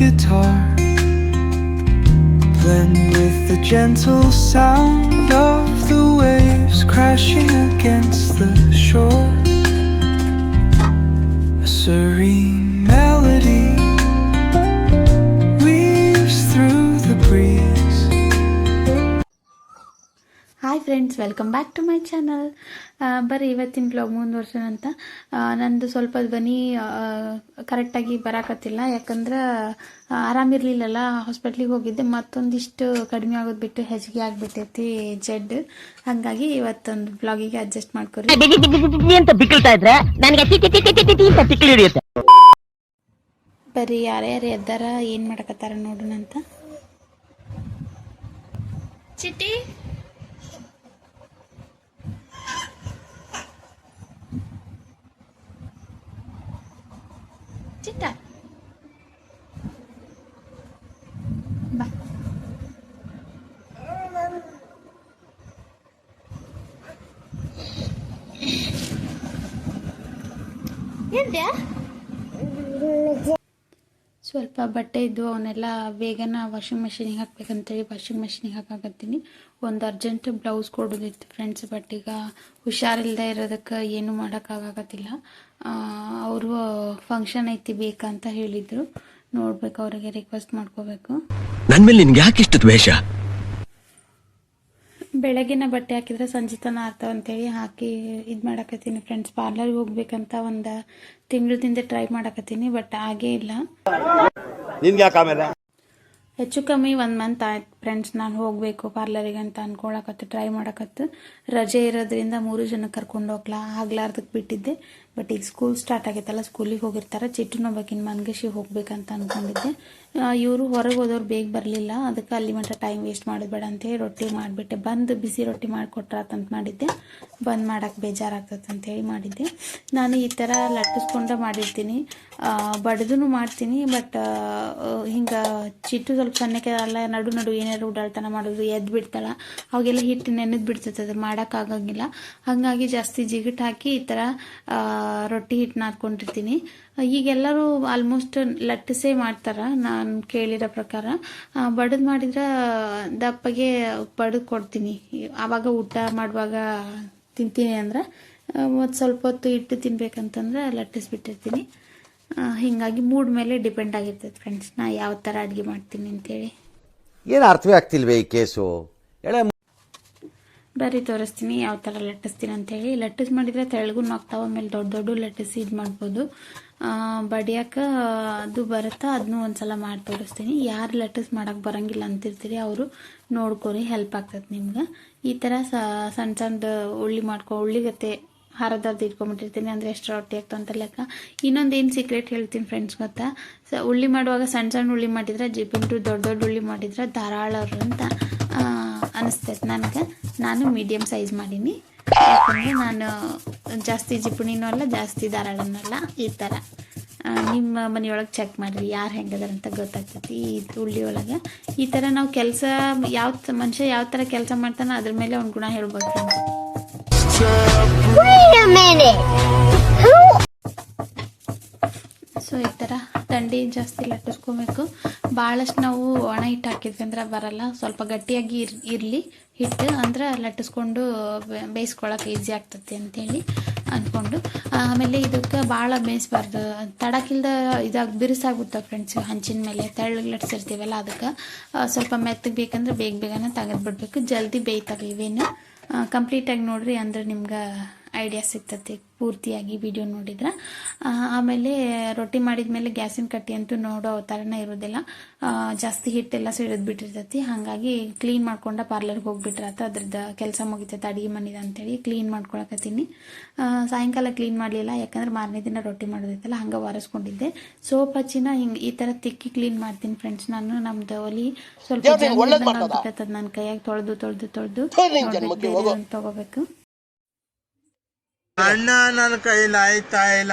guitar, blend with the gentle sound of the waves crashing against the shore. A serene melody weaves through the breeze. Hi friends, welcome back to my channel. ಬರ್ರಿ ಇವತ್ತಿನ blog ಮುಂದುವರ್ಸೋಣಂತ. ನಂದು ಸ್ವಲ್ಪ ಧ್ವನಿ ಕರೆಕ್ಟಾಗಿ ಬರಾಕತ್ತಿಲ್ಲ, ಯಾಕಂದ್ರೆ ಆರಾಮಿರ್ಲಿಲ್ಲಲ್ಲ, ಹಾಸ್ಪಿಟ್ಲಿಗೆ ಹೋಗಿದ್ದೆ. ಮತ್ತೊಂದಿಷ್ಟು ಕಡಿಮೆ ಆಗೋದು ಬಿಟ್ಟು ಹೆಚ್ಚಿಗೆ ಆಗಿಬಿಟ್ಟೈತಿ ಜಡ್. ಹಾಗಾಗಿ ಇವತ್ತೊಂದು ಬ್ಲಾಗಿಗೆ ಅಡ್ಜಸ್ಟ್ ಮಾಡ್ಕೊರಿ. ಬರ್ರಿ ಯಾರ್ಯಾರು ಎದ್ದಾರ ಏನು ಮಾಡಕತ್ತಾರ ನೋಡೋಣಂತ. ಚಿಟ್ಟಿ ಚಿಟ್ಟ ಬಾ. ಸ್ವಲ್ಪ ಬಟ್ಟೆ ಇದ್ದು ಅವನ್ನೆಲ್ಲ ಬೇಗನ ವಾಷಿಂಗ್ ಮೆಷಿನಿಗೆ ಹಾಕ್ಬೇಕಂತೇಳಿ ವಾಷಿಂಗ್ ಮೆಷಿನಿಗೆ ಹಾಕಾಕತ್ತೀನಿ. ಒಂದು ಅರ್ಜೆಂಟ್ ಬ್ಲೌಸ್ ಕೊಡೋದಿತ್ತು ಫ್ರೆಂಡ್ಸ್, ಬಟ್ ಈಗ ಹುಷಾರಿಲ್ಲದೆ ಇರೋದಕ್ಕೆ ಏನು ಮಾಡೋಕ್ಕಾಗತ್ತಿಲ್ಲ. ಅವರು ಫಂಕ್ಷನ್ ಐತಿ ಬೇಕಂತ ಹೇಳಿದ್ರು, ನೋಡ್ಬೇಕು, ಅವರಿಗೆ ರಿಕ್ವೆಸ್ಟ್ ಮಾಡ್ಕೋಬೇಕು. ನನ್ನ ಮೇಲೆ ನಿನ್ಗೆ ಯಾಕೆ ಇಷ್ಟು ದ್ವೇಷ? ಬೆಳಗಿನ ಬಟ್ಟೆ ಹಾಕಿದ್ರೆ ಸಂಜೆ ತನ ಆರ್ತಾವ ಅಂತೇಳಿ ಹಾಕಿ ಇದು ಮಾಡಕತ್ತೀನಿ ಫ್ರೆಂಡ್ಸ್. ಪಾರ್ಲರ್ಗೆ ಹೋಗ್ಬೇಕಂತ ಒಂದು ತಿಂಗಳದಿಂದ ಟ್ರೈ ಮಾಡಕತ್ತೀನಿ, ಬಟ್ ಆಗೇ ಇಲ್ಲ. ಹೆಚ್ಚು ಕಮ್ಮಿ 1 ಮಂತ್ ಆಯ್ತು ಫ್ರೆಂಡ್ಸ್ ನಾನು ಹೋಗಬೇಕು ಪಾರ್ಲರಿಗೆ ಅಂತ ಅನ್ಕೊಳಕತ್ತು, ಟ್ರೈ ಮಾಡಕತ್ತು. ರಜೆ ಇರೋದ್ರಿಂದ 3 ಜನ ಕರ್ಕೊಂಡು ಆಗ್ಲಾರ್ದಕ್ಕೆ ಬಿಟ್ಟಿದ್ದೆ. ಬಟ್ ಈಗ ಸ್ಕೂಲ್ ಸ್ಟಾರ್ಟ್ ಆಗೈತಲ್ಲ, ಸ್ಕೂಲಿಗೆ ಹೋಗಿರ್ತಾರೆ. ಚಿಟ್ಟನೊಬ್ಬಕಿನ ಮನ್ಗೇಶಿಗೆ ಹೋಗ್ಬೇಕಂತ ಅಂದ್ಕೊಂಡಿದ್ದೆ. ಇವರು ಹೊರಗೆ ಹೋದವ್ರು ಬೇಗ ಬರಲಿಲ್ಲ, ಅದಕ್ಕೆ ಅಲ್ಲಿ ಮಟ್ಟ ಟೈಮ್ ವೇಸ್ಟ್ ಮಾಡೋದು ಬೇಡ ಅಂತೇಳಿ ರೊಟ್ಟಿ ಮಾಡಿಬಿಟ್ಟೆ. ಬಂದು ಬಿಸಿ ರೊಟ್ಟಿ ಮಾಡಿಕೊಟ್ರಾತಂತ ಮಾಡಿದ್ದೆ, ಬಂದ್ ಮಾಡೋಕ್ಕೆ ಬೇಜಾರಾಗ್ತದೆ ಅಂತೇಳಿ ಮಾಡಿದ್ದೆ. ನಾನು ಈ ಥರ ಲಟ್ಟಿಸ್ಕೊಂಡ ಮಾಡಿರ್ತೀನಿ, ಬಡ್ದು ಮಾಡ್ತೀನಿ. ಬಟ್ ಹಿಂಗೆ ಚಿಟ್ಟು ಸ್ವಲ್ಪ ಸಣ್ಣಕ್ಕೆ ಅಲ್ಲ, ನಡು ಏನಾದ್ರು ಉಡಾಳ್ತನ ಮಾಡೋದು, ಎದ್ದು ಬಿಡ್ತಾಳ, ಅವಾಗೆಲ್ಲ ಹಿಟ್ಟು ನೆನೆದು ಬಿಡ್ತದೆ, ಮಾಡೋಕ್ಕಾಗಂಗಿಲ್ಲ. ಹಾಗಾಗಿ ಜಾಸ್ತಿ ಜಿಗಿಟ್ ಹಾಕಿ ಈ ಥರ ರೊಟ್ಟಿ ಹಿಟ್ಟು ನಾದ್ಕೊಂಡಿರ್ತೀನಿ. ಈಗೆಲ್ಲರೂ ಆಲ್ಮೋಸ್ಟ್ ಲಟ್ಟಿಸೇ ಮಾಡ್ತಾರೆ ನಾನು ಕೇಳಿರೋ ಪ್ರಕಾರ. ಬಡದು ಮಾಡಿದ್ರೆ ದಪ್ಪಗೆ ಬಡದು ಕೊಡ್ತೀನಿ, ಆವಾಗ ಊಟ ಮಾಡುವಾಗ ತಿಂತೀನಿ ಅಂದ್ರೆ. ಮತ್ತು ಸ್ವಲ್ಪ ಹೊತ್ತು ಇಟ್ಟು ತಿನ್ಬೇಕಂತಂದ್ರೆ ಲಟ್ಟಿಸ್ಬಿಟ್ಟಿರ್ತೀನಿ. ಹೀಗಾಗಿ ಮೂಡ್ ಮೇಲೆ ಡಿಪೆಂಡ್ ಆಗಿರ್ತೈತೆ ಫ್ರೆಂಡ್ಸ್, ನಾ ಯಾವ ಥರ ಅಡುಗೆ ಮಾಡ್ತೀನಿ ಅಂತೇಳಿ. ಏನು ಅರ್ಥವೇ ಆಗ್ತಿಲ್ವೇ ಈ ಕೇಸು? ಬರೀ ತೋರಿಸ್ತೀನಿ ಯಾವ ಥರ ಲಟ್ಟಿಸ್ತೀನಿ ಅಂತೇಳಿ. ಲಟ್ಟಿಸ್ ಮಾಡಿದರೆ ತೆಳಗೂ ನಾಗ್ತಾವ, ಆಮೇಲೆ ದೊಡ್ಡ ಲಟ್ಟಿಸಿ ಇದು ಮಾಡ್ಬೋದು. ಬಡಿಯೋಕೆ ಅದು ಬರುತ್ತಾ, ಅದನ್ನೂ ಒಂದ್ಸಲ ಮಾಡಿ ತೋರಿಸ್ತೀನಿ. ಯಾರು ಲಟ್ಟಿಸ್ ಮಾಡೋಕೆ ಬರೋಂಗಿಲ್ಲ ಅಂತಿರ್ತೀರಿ ಅವರು ನೋಡ್ಕೊರಿ, ಹೆಲ್ಪ್ ಆಗ್ತದೆ ನಿಮ್ಗೆ. ಈ ಥರ ಸಣ್ಣ ಉಳ್ಳಿಗತ್ತೆ ಹಾರದಾರ್ದು ಇಟ್ಕೊಂಡ್ಬಿಟ್ಟಿರ್ತೀನಿ, ಅಂದರೆ ಎಷ್ಟು ರೊಟ್ಟಿ ಆಗ್ತಾವ ಅಂತ ಲೆಕ್ಕ. ಇನ್ನೊಂದು ಏನು ಸೀಕ್ರೆಟ್ ಹೇಳ್ತೀನಿ ಫ್ರೆಂಡ್ಸ್ ಗೊತ್ತಾ? ಉಳ್ಳಿ ಮಾಡುವಾಗ ಸಣ್ಣ ಉಳ್ಳಿ ಮಾಡಿದ್ರೆ ಜಿಪಿಂಟು, ದೊಡ್ಡ ಉಳ್ಳಿ ಮಾಡಿದ್ರೆ ಧಾರಾಳರು ಅಂತ ಅನಿಸ್ತೈತೆ ನನಗೆ. ನಾನು ಮೀಡಿಯಮ್ ಸೈಜ್ ಮಾಡೀನಿ, ಯಾಕಂದರೆ ನಾನು ಜಾಸ್ತಿ ಜಿಪುಣಿನೂ ಅಲ್ಲ, ಜಾಸ್ತಿ ಧಾರಾಳನೂ ಅಲ್ಲ. ಈ ಥರ ನಿಮ್ಮ ಮನೆಯೊಳಗೆ ಚೆಕ್ ಮಾಡಿರಿ ಯಾರು ಹೆಂಗದಾರ ಅಂತ ಗೊತ್ತಾಗ್ತೈತಿ. ಈ ಉಳ್ಳಿ ಒಳಗೆ ಈ ಥರ ನಾವು ಕೆಲಸ, ಮನುಷ್ಯ ಯಾವ ಥರ ಕೆಲಸ ಮಾಡ್ತಾನೆ ಅದ್ರ ಮೇಲೆ ಒಂದು ಗುಣ ಹೇಳ್ಬೋದು ಫ್ರೆಂಡ್ಸ್. ಸೊ ಈ ಥರ ದಂಡಿ ಜಾಸ್ತಿ ಲಟ್ಟಿಸ್ಕೊಬೇಕು. ಭಾಳಷ್ಟು ನಾವು ಒಣ ಹಿಟ್ಟು ಹಾಕಿದ್ವಿ ಅಂದ್ರೆ ಬರಲ್ಲ, ಸ್ವಲ್ಪ ಗಟ್ಟಿಯಾಗಿ ಇರಲಿ ಹಿಟ್ಟು, ಅಂದ್ರೆ ಲಟ್ಟಿಸ್ಕೊಂಡು ಬೇಯಿಸ್ಕೊಳಕ್ಕೆ ಈಸಿ ಆಗ್ತದೆ ಅಂತೇಳಿ ಅಂದ್ಕೊಂಡು. ಆಮೇಲೆ ಇದಕ್ಕೆ ಭಾಳ ಬೇಯಿಸ್ಬಾರ್ದು, ತಡಕಿಲ್ದ ಬಿರುಸಾಗ್ಬಿಡ್ತಾವೆ ಫ್ರೆಂಡ್ಸ್. ಹಂಚಿನ ಮೇಲೆ ತೆಳ್ಳಗೆ ಲಟ್ಸಿರ್ತೀವಲ್ಲ, ಅದಕ್ಕೆ ಸ್ವಲ್ಪ ಮೆತ್ತಗೆ ಬೇಕಂದ್ರೆ ಬೇಗನೆ ತೆಗೆದ್ಬಿಡ್ಬೇಕು. ಜಲ್ದಿ ಬೇಯ್ತಾವೆ ಇವೇನು. ಕಂಪ್ಲೀಟಾಗಿ ನೋಡ್ರಿ, ಅಂದ್ರೆ ನಿಮ್ಗೆ ಐಡಿಯಾ ಸಿಗ್ತತಿ ಪೂರ್ತಿಯಾಗಿ ವಿಡಿಯೋ ನೋಡಿದ್ರೆ. ಆಮೇಲೆ ರೊಟ್ಟಿ ಮಾಡಿದ್ಮೇಲೆ ಗ್ಯಾಸಿನ ಕಟ್ಟಿ ಅಂತೂ ನೋಡೋ ಥರನೇ ಇರೋದಿಲ್ಲ, ಜಾಸ್ತಿ ಹಿಟ್ಟೆಲ್ಲ ಸಿಡಿದು ಬಿಟ್ಟಿರ್ತೈತಿ. ಹಾಗಾಗಿ ಕ್ಲೀನ್ ಮಾಡ್ಕೊಂಡ ಪಾರ್ಲರ್ಗೆ ಹೋಗ್ಬಿಟ್ರಾತ, ಅದ್ರದ್ದು ಕೆಲಸ ಮುಗಿತೈತೆ ಅಡುಗೆ ಮನೆದು ಅಂತೇಳಿ ಕ್ಲೀನ್ ಮಾಡ್ಕೊಳಕತ್ತೀನಿ. ಸಾಯಂಕಾಲ ಕ್ಲೀನ್ ಮಾಡಲಿಲ್ಲ, ಯಾಕಂದ್ರೆ ಮಾರನೇ ದಿನ ರೊಟ್ಟಿ ಮಾಡೋದೈತಲ್ಲ, ಹಂಗೆ ಒರೆಸ್ಕೊಂಡಿದ್ದೆ. ಸೋಪ್ ಹಚ್ಚಿನ ಹಿಂಗೆ ಈ ಥರ ತಿಕ್ಕಿ ಕ್ಲೀನ್ ಮಾಡ್ತೀನಿ ಫ್ರೆಂಡ್ಸ್ ನಾನು. ನಮ್ದು ಒಲಿ ಸ್ವಲ್ಪ ಆಗ್ಬಿಟ್ಟದ, ನನ್ನ ಕೈಯಾಗಿ ತೊಳೆದು ತಗೋಬೇಕು. ಅಣ್ಣ ನನ್ನ ಕೈಲಿ ಆಯ್ತಾ ಇಲ್ಲ.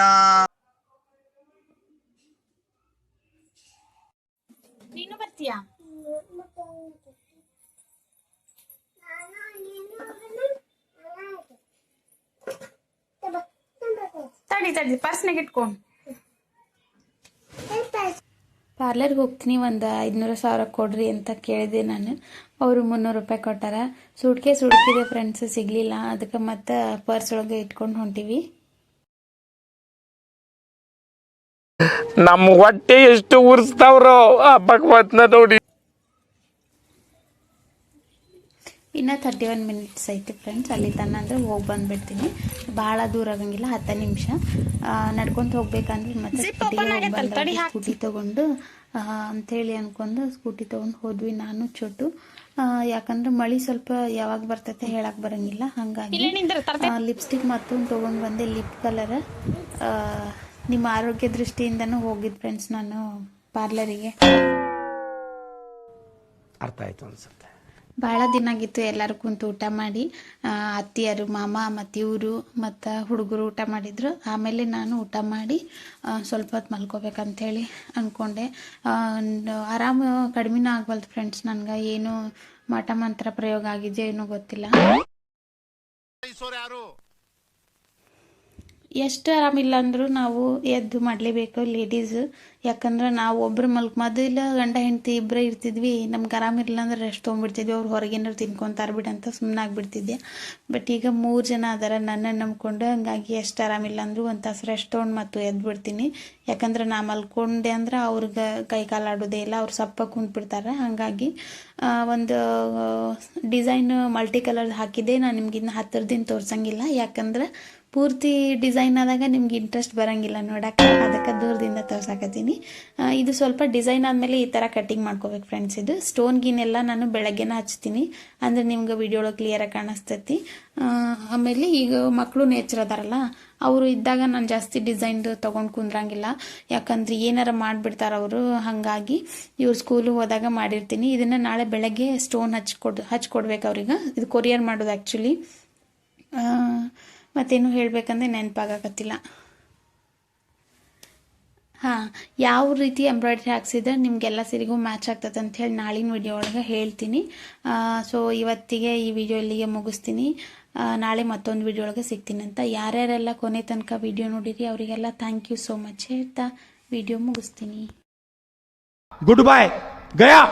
ನೀನು ಬರ್ತೀಯಾ? ತಡಿ ಪರ್ಸ್ನಾಗ ಇಟ್ಕೊಂಡು. ಪಾರ್ಲರ್ಗೆ ಹೋಗ್ತೀನಿ, ಒಂದು 500,000 ಕೊಡ್ರಿ ಅಂತ ಕೇಳಿದೆ ನಾನು. ಅವರು 300 ರೂಪಾಯಿ ಕೊಟ್ಟಾರ. ಸೂಟ್ಕೇಸ್ ಹುಡುಕಿದೆ ಫ್ರೆಂಡ್ಸ್, ಸಿಗಲಿಲ್ಲ. ಅದಕ್ಕೆ ಮತ್ತೆ ಪರ್ಸ್ ಒಳಗೆ ಇಟ್ಕೊಂಡು ಹೊಂಟಿವಿ. ನಮ್ಮ ಹೊಟ್ಟೆ ಎಷ್ಟು ಉರ್ಸ್ತಾವ್ರೋ ಆ ಭಗವತ್ನ ನೋಡಿ. ಇನ್ನು 31 ಮಿನಿಟ್ಸ್ ಐತಿ ಫ್ರೆಂಡ್ಸ್, ಅಲ್ಲಿ ತನ ಅಂದರೆ ಹೋಗಿ ಬಂದುಬಿಡ್ತೀನಿ. ಭಾಳ ದೂರ ಆಗಂಗಿಲ್ಲ, 10 ನಿಮಿಷ ನಡ್ಕೊಂಡು ಹೋಗ್ಬೇಕಂದ್ರೆ ಮತ್ತೆ ಸ್ಕೂಟಿ ತೊಗೊಂಡು ಅಂಥೇಳಿ ಅಂದ್ಕೊಂಡು ಸ್ಕೂಟಿ ತೊಗೊಂಡು ಹೋದ್ವಿ ನಾನು ಚೋಟು. ಯಾಕಂದ್ರೆ ಮಳೆ ಸ್ವಲ್ಪ ಯಾವಾಗ ಬರ್ತೈತೆ ಹೇಳಕ್ಕೆ ಬರೋಂಗಿಲ್ಲ. ಹಾಗಾಗಿ ಲಿಪ್ಸ್ಟಿಕ್ ಮತ್ತೊಂದು ತೊಗೊಂಡು ಬಂದೆ, ಲಿಪ್ ಕಲರ್. ನಿಮ್ಮ ಆರೋಗ್ಯ ದೃಷ್ಟಿಯಿಂದನೂ ಹೋಗಿದ್ದು ಫ್ರೆಂಡ್ಸ್ ನಾನು ಪಾರ್ಲರಿಗೆ. ಅರ್ಥ ಆಯ್ತು ಅನ್ಸುತ್ತೆ. ಭಾಳ ದಿನ ಆಗಿತ್ತು ಎಲ್ಲರೂ ಕುಂತು ಊಟ ಮಾಡಿ. ಅತ್ತಿಯರು, ಮಾಮ ಮತ್ತು ಇವರು ಮತ್ತು ಹುಡುಗರು ಊಟ ಮಾಡಿದರು. ಆಮೇಲೆ ನಾನು ಊಟ ಮಾಡಿ ಸ್ವಲ್ಪ ಹೊತ್ತು ಮಲ್ಕೋಬೇಕಂಥೇಳಿ ಅಂದ್ಕೊಂಡೆ. ಆರಾಮ ಕಡಿಮೆನೂ ಆಗ್ಬಲ್ದು ಫ್ರೆಂಡ್ಸ್, ನನಗೆ ಏನು ಮಾಟ ಮಂತ್ರ ಪ್ರಯೋಗ ಆಗಿದೆ ಏನೋ ಗೊತ್ತಿಲ್ಲ. ಎಷ್ಟು ಆರಾಮಿಲ್ಲ ಅಂದರೂ ನಾವು ಎದ್ದು ಮಾಡಲೇಬೇಕು ಲೇಡೀಸ್. ಯಾಕಂದ್ರೆ ನಾವು ಒಬ್ಬರು ಮೊದಲ ಗಂಡ ಹೆಂಡತಿ ಇಬ್ಬರೇ ಇರ್ತಿದ್ವಿ. ನಮ್ಗೆ ಆರಾಮಿರಲಿಲ್ಲ ಅಂದ್ರೆ ರೆಸ್ಟ್ ತೊಗೊಂಡ್ಬಿಡ್ತಿದ್ವಿ. ಅವ್ರು ಹೊರಗೇನಾರು ತಿನ್ಕೊತಾರೆ ಬಿಡಂತ ಸುಮ್ಮನೆ ಆಗಿಬಿಡ್ತಿದ್ದೆ. ಬಟ್ ಈಗ 3 ಜನ ಅದಾರ ನನ್ನನ್ನು ನಂಬ್ಕೊಂಡು. ಹಂಗಾಗಿ ಎಷ್ಟು ಆರಾಮಿಲ್ಲ ಅಂದರೂ ಒಂದು ತಾಸು ರೆಸ್ಟ್ ತೊಗೊಂಡು ಮತ್ತು ಎದ್ದು ಬಿಡ್ತೀನಿ. ಯಾಕಂದ್ರೆ ನಾ ಮಲ್ಕೊಂಡೆ ಅಂದ್ರೆ ಅವ್ರಿಗೆ ಕೈ ಕಾಲು ಆಡೋದೇ ಇಲ್ಲ, ಅವ್ರು ಸಪ್ಪ ಕುಂತ್ಬಿಡ್ತಾರೆ. ಹಾಗಾಗಿ ಒಂದು ಡಿಸೈನ್ ಮಲ್ಟಿ ಕಲರ್ ಹಾಕಿದ್ದೆ. ನಾನು ನಿಮ್ಗೆ ಇನ್ನು ಹತ್ತಿರದಿಂದ ತೋರ್ಸಂಗಿಲ್ಲ, ಯಾಕಂದ್ರೆ ಪೂರ್ತಿ ಡಿಸೈನ್ ಆದಾಗ ನಿಮ್ಗೆ ಇಂಟ್ರೆಸ್ಟ್ ಬರೋಂಗಿಲ್ಲ ನೋಡೋಕ್ಕೆ. ಅದಕ್ಕೆ ದೂರದಿಂದ ತೋರ್ಸಾಕತ್ತೀನಿ. ಇದು ಸ್ವಲ್ಪ ಡಿಸೈನ್ ಆದಮೇಲೆ ಈ ಥರ ಕಟ್ಟಿಂಗ್ ಮಾಡ್ಕೋಬೇಕು ಫ್ರೆಂಡ್ಸ್. ಇದು ಸ್ಟೋನ್ ಗೀನೆಲ್ಲ ನಾನು ಬೆಳಗ್ಗೆನ ಹಚ್ತೀನಿ, ಅಂದರೆ ನಿಮ್ಗೆ ವಿಡಿಯೋ ಒಳಗೆ ಕ್ಲಿಯರಾಗಿ ಕಾಣಿಸ್ತೈತಿ. ಆಮೇಲೆ ಈಗ ಮಕ್ಕಳು ನೇಚರ್ ಅದಾರಲ್ಲ, ಅವರು ಇದ್ದಾಗ ನಾನು ಜಾಸ್ತಿ ಡಿಸೈನ್ದು ತೊಗೊಂಡು ಕುಂದ್ರಂಗಿಲ್ಲ. ಯಾಕಂದ್ರೆ ಏನಾರ ಮಾಡಿಬಿಡ್ತಾರೆ ಅವರು. ಹಾಗಾಗಿ ಇವ್ರು ಸ್ಕೂಲಿಗೆ ಹೋದಾಗ ಮಾಡಿರ್ತೀನಿ. ಇದನ್ನು ನಾಳೆ ಬೆಳಗ್ಗೆ ಸ್ಟೋನ್ ಹಚ್ಕೊಡ್ಬೇಕು ಅವ್ರಿಗೆ. ಇದು ಕೊರಿಯರ್ ಮಾಡೋದು ಆ್ಯಕ್ಚುಲಿ. ಮತ್ತೇನು ಹೇಳಬೇಕಂದ್ರೆ ನೆನಪಾಗಕತ್ತಿಲ್ಲ. ಹಾಂ, ಯಾವ ರೀತಿ ಎಂಬ್ರಾಯ್ಡ್ರಿ ಹಾಕ್ಸಿದ್ರೆ ನಿಮಗೆಲ್ಲ ಸೀರೆಗೂ ಮ್ಯಾಚ್ ಆಗ್ತದೆ ಅಂತ ಹೇಳಿ ನಾಳಿನ ವಿಡಿಯೋ ಒಳಗೆ ಹೇಳ್ತೀನಿ. ಸೊ ಇವತ್ತಿಗೆ ಈ ವಿಡಿಯೋ ಇಲ್ಲಿಗೆ ಮುಗಿಸ್ತೀನಿ. ನಾಳೆ ಮತ್ತೊಂದು ವಿಡಿಯೋ ಒಳಗೆ ಸಿಗ್ತೀನಿ ಅಂತ. ಯಾರ್ಯಾರೆಲ್ಲ ಕೊನೆ ತನಕ ವಿಡಿಯೋ ನೋಡಿರಿ ಅವರಿಗೆಲ್ಲ ಥ್ಯಾಂಕ್ ಯು ಸೋ ಮಚ್ ಹೇಳ್ತಾ ವಿಡಿಯೋ ಮುಗಿಸ್ತೀನಿ. ಗುಡ್ ಬಾಯ್ ಗಯಾ.